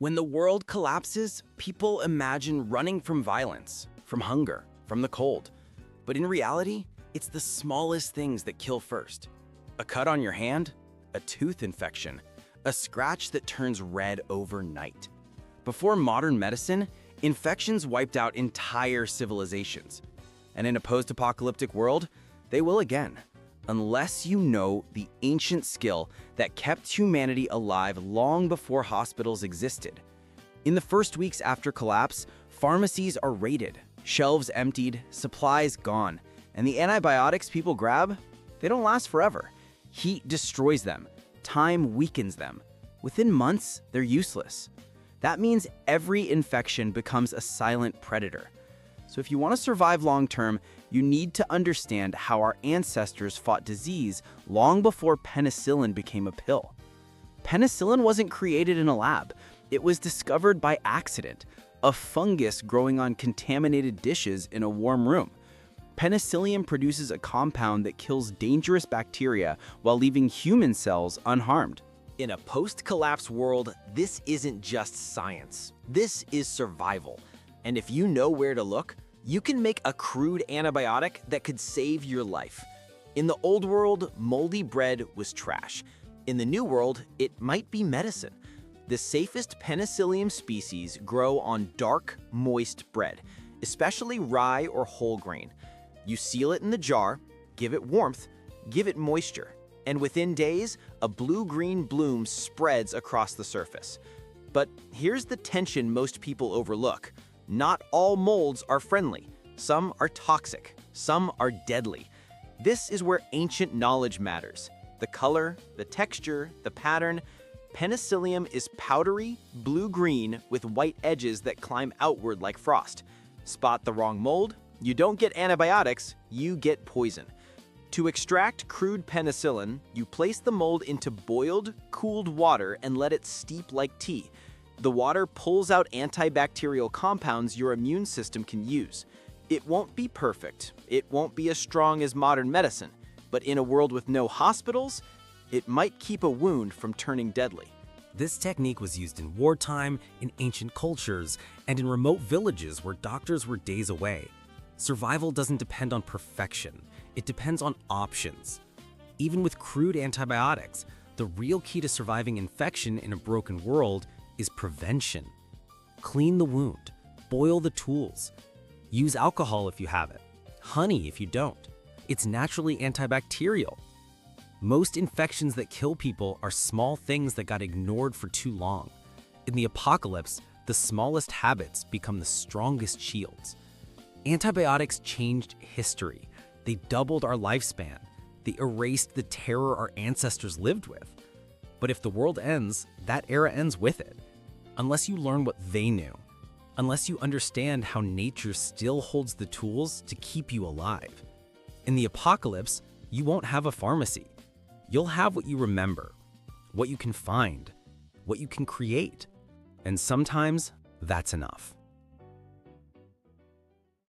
When the world collapses, people imagine running from violence, from hunger, from the cold. But in reality, it's the smallest things that kill first. A cut on your hand, a tooth infection, a scratch that turns red overnight. Before modern medicine, infections wiped out entire civilizations. And in a post-apocalyptic world, they will again, unless you know the ancient skill that kept humanity alive long before hospitals existed. In the first weeks after collapse, pharmacies are raided, shelves emptied, supplies gone, and the antibiotics people grab, they don't last forever. Heat destroys them, time weakens them. Within months, they're useless. That means every infection becomes a silent predator. So if you want to survive long-term, you need to understand how our ancestors fought disease long before penicillin became a pill. Penicillin wasn't created in a lab. It was discovered by accident, a fungus growing on contaminated dishes in a warm room. Penicillium produces a compound that kills dangerous bacteria while leaving human cells unharmed. In a post-collapse world, this isn't just science. This is survival. And if you know where to look, you can make a crude antibiotic that could save your life. In the old world, moldy bread was trash. In the new world, it might be medicine. The safest Penicillium species grow on dark, moist bread, especially rye or whole grain. You seal it in the jar, give it warmth, give it moisture, and within days, a blue-green bloom spreads across the surface. But here's the tension most people overlook. Not all molds are friendly. Some are toxic. Some are deadly. This is where ancient knowledge matters. The color, the texture, the pattern. Penicillium is powdery, blue-green with white edges that climb outward like frost. Spot the wrong mold, you don't get antibiotics, you get poison. To extract crude penicillin, you place the mold into boiled, cooled water and let it steep like tea. The water pulls out antibacterial compounds your immune system can use. It won't be perfect, it won't be as strong as modern medicine, but in a world with no hospitals, it might keep a wound from turning deadly. This technique was used in wartime, in ancient cultures, and in remote villages where doctors were days away. Survival doesn't depend on perfection, it depends on options. Even with crude antibiotics, the real key to surviving infection in a broken world is prevention. Clean the wound, boil the tools, use alcohol if you have it, honey if you don't. It's naturally antibacterial. Most infections that kill people are small things that got ignored for too long. In the apocalypse, the smallest habits become the strongest shields. Antibiotics changed history. They doubled our lifespan. They erased the terror our ancestors lived with. But if the world ends, that era ends with it. Unless you learn what they knew. Unless you understand how nature still holds the tools to keep you alive. In the apocalypse, you won't have a pharmacy. You'll have what you remember, what you can find, what you can create. And sometimes that's enough.